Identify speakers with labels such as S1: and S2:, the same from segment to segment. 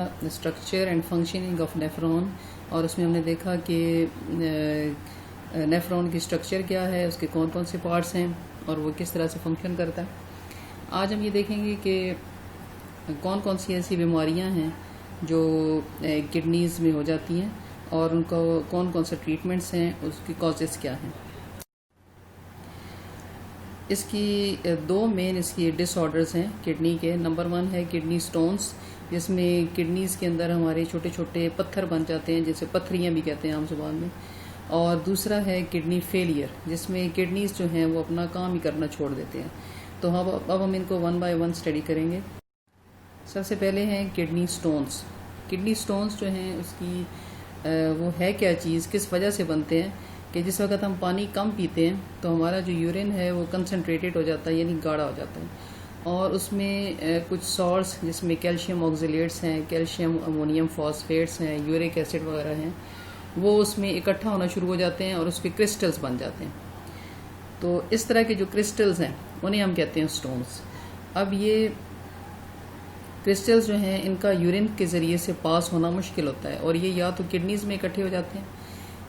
S1: Structure and functioning of nephron, और उसमें हमने देखा कि नेफ्रॉन की स्ट्रक्चर क्या है, उसके कौन कौन से पार्ट्स हैं और वो किस तरह से फंक्शन करता है। आज हम ये देखेंगे कि कौन कौन सी ऐसी बीमारियां हैं जो किडनीज़ में हो जाती हैं और उनका कौन कौन से ट्रीटमेंट्स हैं, उसकी कॉजेज़ क्या हैं। इसकी दो मेन इसकी डिसऑर्डर्स हैं किडनी के। नंबर 1 है किडनी स्टोन्स, जिसमें किडनीज़ के अंदर हमारे छोटे छोटे पत्थर बन जाते हैं, जिसे पत्थरियाँ भी कहते हैं आम जुबान में। और दूसरा है किडनी फेलियर, जिसमें किडनीज़ जो हैं वो अपना काम ही करना छोड़ देते हैं। तो अब हम इनको 1 बाय 1 स्टडी करेंगे। सबसे पहले हैं किडनी स्टोन्स। किडनी स्टोन्स जो हैं उसकी वो है क्या चीज़, किस वजह से बनते हैं कि जिस वक्त हम पानी कम पीते हैं तो हमारा जो यूरिन है वो कंसनट्रेटेड हो जाता है, यानी गाढ़ा हो जाता है, और उसमें कुछ सॉल्ट्स जिसमें कैल्शियम ऑक्सीलेट्स हैं, कैल्शियम अमोनियम फॉस्फेट्स हैं, यूरिक एसिड वगैरह हैं, वो उसमें इकट्ठा होना शुरू हो जाते हैं और उसके क्रिस्टल्स बन जाते हैं। तो इस तरह के जो क्रिस्टल्स हैं उन्हें हम कहते हैं स्टोन्स। अब ये क्रिस्टल्स जो हैं इनका यूरिन के ज़रिए से पास होना मुश्किल होता है, और ये या तो किडनीज़ में इकट्ठे हो जाते हैं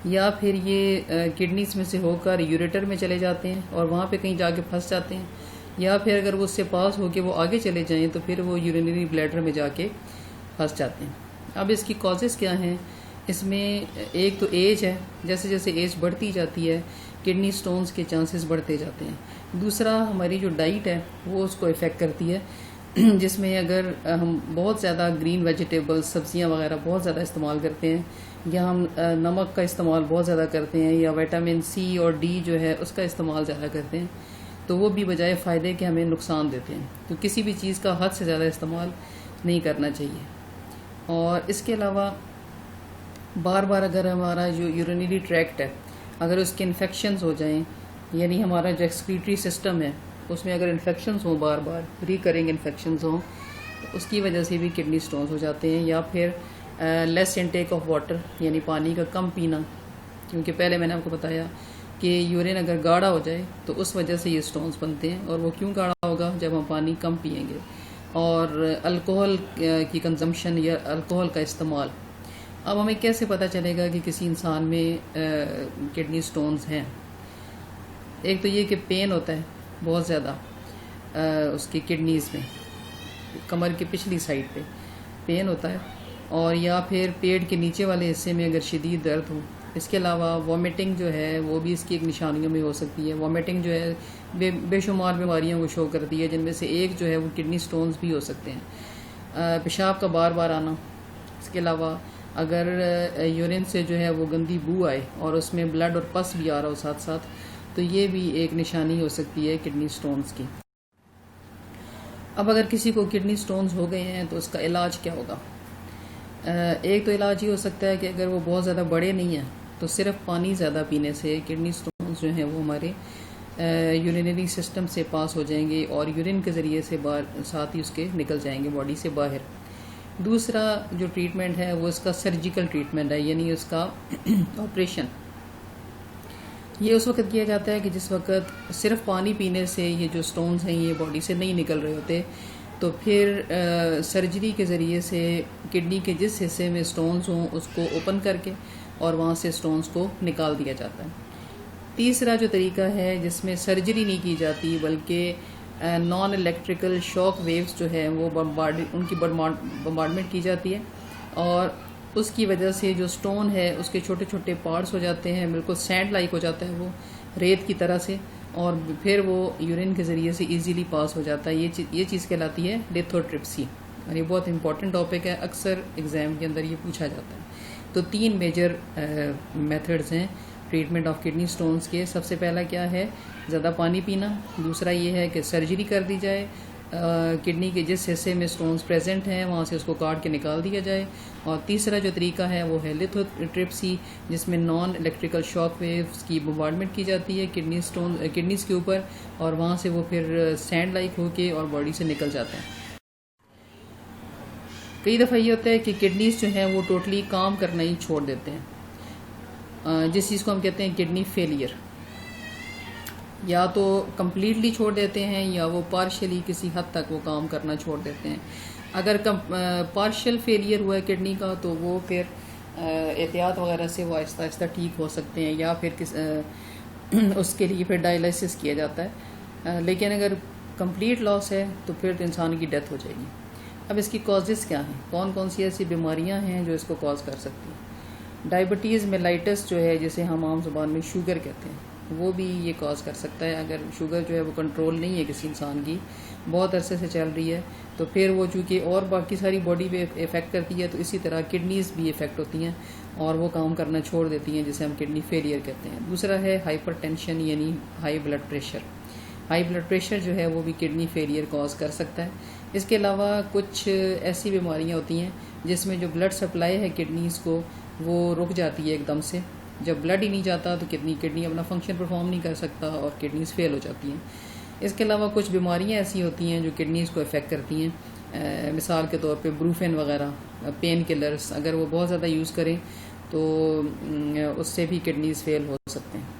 S1: या फिर ये किडनीज़ में से होकर यूरेटर में चले जाते हैं और वहाँ पे कहीं जाके फंस जाते हैं, या फिर अगर वो उससे पास होके वो आगे चले जाएं तो फिर वो यूरिनरी ब्लैडर में जाके फंस जाते हैं। अब इसकी कॉजेज़ क्या हैं, इसमें एक तो एज है, जैसे जैसे एज बढ़ती जाती है किडनी स्टोन्स के चांसेस बढ़ते जाते हैं। दूसरा हमारी जो डाइट है वो उसको इफ़ेक्ट करती है, जिसमें अगर हम बहुत ज़्यादा ग्रीन वेजिटेबल्स, सब्जियां वगैरह बहुत ज़्यादा इस्तेमाल करते हैं, या हम नमक का इस्तेमाल बहुत ज़्यादा करते हैं, या विटामिन सी और डी जो है उसका इस्तेमाल ज़्यादा करते हैं, तो वो भी बजाय फ़ायदे के हमें नुकसान देते हैं। तो किसी भी चीज़ का हद से ज़्यादा इस्तेमाल नहीं करना चाहिए। और इसके अलावा बार बार अगर हमारा जो यूरिनरी ट्रैक्ट है अगर उसके इन्फेक्शंस हो जाएं, यानी हमारा जो एक्सक्रीटरी सिस्टम है उसमें अगर इन्फेक्शंस हों, बार बार रिकरिंग इन्फेक्शंस हों, तो उसकी वजह से भी किडनी स्टोन्स हो जाते हैं। या फिर लेस इनटेक ऑफ वाटर, यानी पानी का कम पीना, क्योंकि पहले मैंने आपको बताया कि यूरिन अगर गाढ़ा हो जाए तो उस वजह से ये स्टोन्स बनते हैं। और वो क्यों गाढ़ा होगा, जब हम पानी कम पिएंगे। और अल्कोहल की कंजम्पशन या अल्कोहल का इस्तेमाल। अब हमें कैसे पता चलेगा कि किसी इंसान में किडनी स्टोन्स हैं। एक तो ये कि पेन होता है बहुत ज़्यादा उसकी किडनीज़ में, कमर की पिछली साइड पे पेन होता है, और या फिर पेट के नीचे वाले हिस्से में अगर शदीद दर्द हो। इसके अलावा वॉमिटिंग जो है वो भी इसकी एक निशानियों में हो सकती है। वॉमिटिंग जो है बेशुमार बीमारियों को शो करती है, जिनमें से एक जो है वो किडनी स्टोन्स भी हो सकते हैं। पेशाब का बार बार आना। इसके अलावा अगर यूरिन से जो है वो गंदी बू आए और उसमें ब्लड और पस भी आ रहा हो साथ साथ, तो ये भी एक निशानी हो सकती है किडनी स्टोन्स की। अब अगर किसी को किडनी स्टोन्स हो गए हैं तो उसका इलाज क्या होगा। एक तो इलाज ये हो सकता है कि अगर वो बहुत ज़्यादा बड़े नहीं हैं तो सिर्फ पानी ज़्यादा पीने से किडनी स्टोन्स जो हैं वो हमारे यूरिनरी सिस्टम से पास हो जाएंगे और यूरिन के ज़रिए से बाहर साथ ही उसके निकल जाएंगे बॉडी से बाहर। दूसरा जो ट्रीटमेंट है वो इसका सर्जिकल ट्रीटमेंट है, यानी उसका ऑपरेशन। ये उस वक्त किया जाता है कि जिस वक्त सिर्फ पानी पीने से ये जो स्टोन्स हैं ये बॉडी से नहीं निकल रहे होते, तो फिर सर्जरी के ज़रिए से किडनी के जिस हिस्से में स्टोन्स हों उसको ओपन करके और वहाँ से स्टोन्स को निकाल दिया जाता है। तीसरा जो तरीका है जिसमें सर्जरी नहीं की जाती बल्कि नॉन इलेक्ट्रिकल शॉक वेव्स जो है वो उनकी बम्बार्डमेंट की जाती है, और उसकी वजह से जो स्टोन है उसके छोटे छोटे पार्ट्स हो जाते हैं, बिल्कुल सैंड लाइक हो जाता है वो, रेत की तरह से, और फिर वो यूरिन के ज़रिए से इजीली पास हो जाता है। ये चीज़ कहलाती है लिथोट्रिप्सी, और ये बहुत इंपॉर्टेंट टॉपिक है, अक्सर एग्ज़ाम के अंदर ये पूछा जाता है। तो 3 मेजर मेथड्स हैं ट्रीटमेंट ऑफ किडनी स्टोन्स के। सबसे पहला क्या है, ज़्यादा पानी पीना। दूसरा ये है कि सर्जरी कर दी जाए, किडनी के जिस हिस्से में स्टोन्स प्रेजेंट हैं वहाँ से उसको काट के निकाल दिया जाए। और तीसरा जो तरीका है वो है लिथोट्रिप्सी, जिसमें नॉन इलेक्ट्रिकल शॉक वेव्स की बम्बार्डमेंट की जाती है किडनीज़ के ऊपर, और वहाँ से वो फिर सैंड लाइक होके और बॉडी से निकल जाता है। कई दफ़ा ये होता है कि किडनीज़ जो हैं वो टोटली काम करना ही छोड़ देते हैं, जिस चीज़ को हम कहते हैं किडनी फेलियर। या तो कम्प्लीटली छोड़ देते हैं या वो पार्शियली किसी हद तक वो काम करना छोड़ देते हैं। अगर पार्शियल फेलियर हुआ है किडनी का तो वो फिर एहतियात वगैरह से वो आहिस्ता आहिस्ता ठीक हो सकते हैं, या फिर उसके लिए फिर डायलिसिस किया जाता है। लेकिन अगर कंप्लीट लॉस है तो फिर इंसान की डेथ हो जाएगी। अब इसकी कॉजेज़ क्या हैं, कौन कौन सी ऐसी बीमारियां हैं जो इसको कॉज कर सकती हैं। डायबिटीज़ मेलाइटस जो है, जिसे हम आम ज़ुबान में शुगर कहते हैं, वो भी ये कॉज कर सकता है। अगर शुगर जो है वो कंट्रोल नहीं है किसी इंसान की, बहुत अरसे से चल रही है, तो फिर वो चूँकि और बाकी सारी बॉडी पे इफ़ेक्ट करती है, तो इसी तरह किडनीज़ भी इफ़ेक्ट होती हैं और वो काम करना छोड़ देती हैं, जिसे हम किडनी फेलियर कहते हैं। दूसरा है हाइपरटेंशन, यानी high blood pressure. High blood pressure जो है वो भी किडनी फेलियर कॉज कर सकता है। इसके अलावा कुछ ऐसी बीमारियां होती हैं जिसमें जो ब्लड सप्लाई है किडनीज़ को वो रुक जाती है एकदम से। जब ब्लड ही नहीं जाता तो किडनी अपना फंक्शन परफॉर्म नहीं कर सकता और किडनीज़ फेल हो जाती हैं। इसके अलावा कुछ बीमारियां ऐसी होती हैं जो किडनीज़ को इफ़ेक्ट करती हैं। मिसाल के तौर पे ब्रूफेन वगैरह, पेन किलर्स, अगर वो बहुत ज़्यादा यूज़ करें तो उससे भी किडनीज़ फेल हो सकते हैं।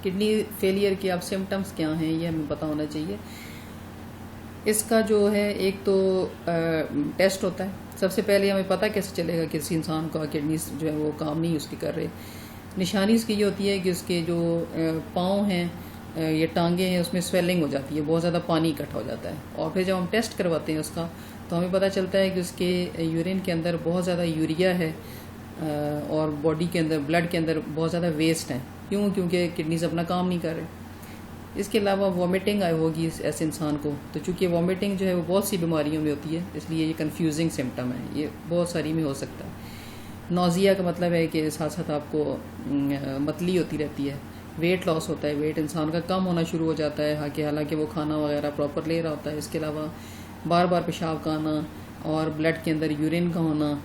S1: किडनी फेलियर के अब सिम्टम्स क्या हैं ये हमें पता होना चाहिए। इसका जो है एक तो टेस्ट होता है। सबसे पहले हमें पता कैसे चलेगा किसी इंसान का किडनी जो है वो काम नहीं उसकी कर रहे। निशानी इसकी ये होती है कि उसके जो पाँव हैं या टांगे हैं उसमें स्वेलिंग हो जाती है, बहुत ज़्यादा पानी इकट्ठा हो जाता है। और फिर जब हम टेस्ट करवाते हैं उसका तो हमें पता चलता है कि उसके यूरिन के अंदर बहुत ज़्यादा यूरिया है और बॉडी के अंदर, ब्लड के अंदर बहुत ज़्यादा वेस्ट है। क्यों? क्योंकि किडनीज अपना काम नहीं कर रहे। इसके अलावा वॉमिटिंग आई होगी ऐसे इंसान को, तो चूँकि वॉमिटिंग जो है वो बहुत सी बीमारियों में होती है, इसलिए ये कंफ्यूजिंग सिम्टम है, ये बहुत सारी में हो सकता है। नौजिया का मतलब है कि साथ साथ आपको मतली होती रहती है। वेट लॉस होता है, वेट इंसान का कम होना शुरू हो जाता है, हालांकि वो खाना वगैरह प्रॉपर ले रहा होता है। इसके अलावा बार बार पेशाब का आना और ब्लड के अंदर यूरिन का होना,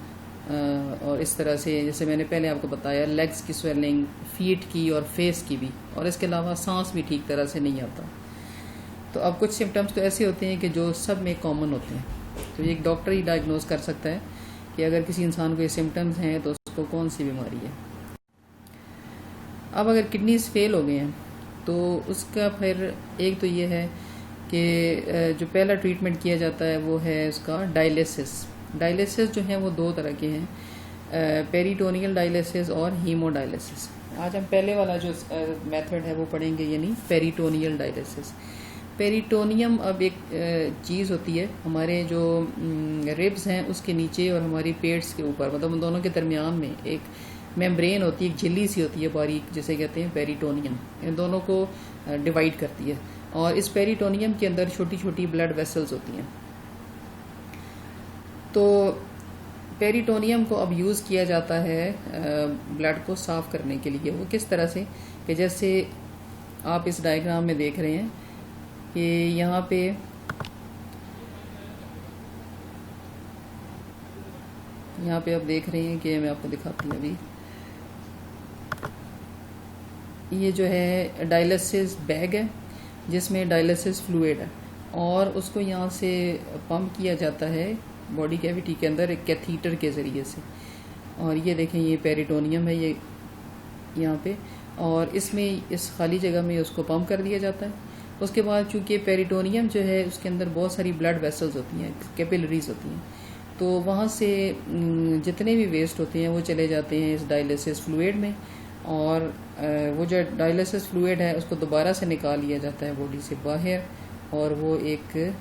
S1: और इस तरह से जैसे मैंने पहले आपको बताया, लेग्स की स्वेलिंग, फीट की और फेस की भी, और इसके अलावा सांस भी ठीक तरह से नहीं आता। तो अब कुछ सिम्टम्स तो ऐसे होते हैं कि जो सब में कॉमन होते हैं, तो एक डॉक्टर ही डायग्नोज कर सकता है कि अगर किसी इंसान को ये सिम्टम्स हैं तो उसको कौन सी बीमारी है। अब अगर किडनीज फेल हो गए हैं तो उसका फिर एक तो ये है कि जो पहला ट्रीटमेंट किया जाता है वो है उसका डायलिसिस। डायलिसिस जो है वो दो तरह के हैं, पेरिटोनियल डायलिसिस और हीमोडायलिसिस। आज हम पहले वाला जो मेथड है वो पढ़ेंगे, यानी पेरिटोनियल डायलिसिस। पेरिटोनियम अब एक चीज़ होती है हमारे जो रिब्स हैं उसके नीचे और हमारी पेट्स के ऊपर, मतलब उन दोनों के दरमियान में एक मेम्ब्रेन होती है, एक झिल्ली सी होती है बारीक, जिसे कहते हैं पेरिटोनियम। इन दोनों को डिवाइड करती है और इस पेरिटोनियम के अंदर छोटी छोटी ब्लड वेसल्स होती हैं। तो पेरिटोनियम को अब यूज़ किया जाता है ब्लड को साफ़ करने के लिए। वो किस तरह से कि जैसे आप इस डायग्राम में देख रहे हैं कि यहाँ पे आप देख रहे हैं कि मैं आपको दिखाती हूँ अभी। ये जो है डायलिसिस बैग है जिसमें डायलिसिस फ्लूइड है और उसको यहाँ से पंप किया जाता है बॉडी कैविटी के अंदर एक कैथीटर के ज़रिए से। और ये देखें, ये पेरिटोनियम है ये यहाँ पे, और इसमें इस खाली जगह में उसको पंप कर दिया जाता है। उसके बाद चूँकि पेरिटोनियम जो है उसके अंदर बहुत सारी ब्लड वेसल्स होती हैं, कैपिलरीज होती हैं, तो वहाँ से जितने भी वेस्ट होते हैं वो चले जाते हैं इस डायलिसिस फ्लूइड में, और वो जो डायलिसिस फ्लूइड है उसको दोबारा से निकाल लिया जाता है बॉडी से बाहर, और वो एक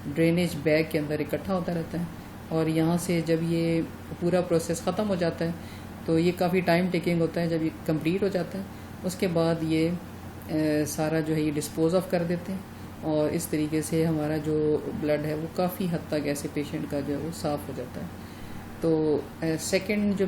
S1: ड्रेनेज बैग के अंदर इकट्ठा होता रहता है। और यहाँ से जब ये पूरा प्रोसेस ख़त्म हो जाता है तो ये काफ़ी टाइम टेकिंग होता है। जब ये कंप्लीट हो जाता है उसके बाद ये सारा जो है ये डिस्पोज ऑफ कर देते हैं, और इस तरीके से हमारा जो ब्लड है वो काफ़ी हद तक ऐसे पेशेंट का जो है वो साफ़ हो जाता है। तो सेकंड जो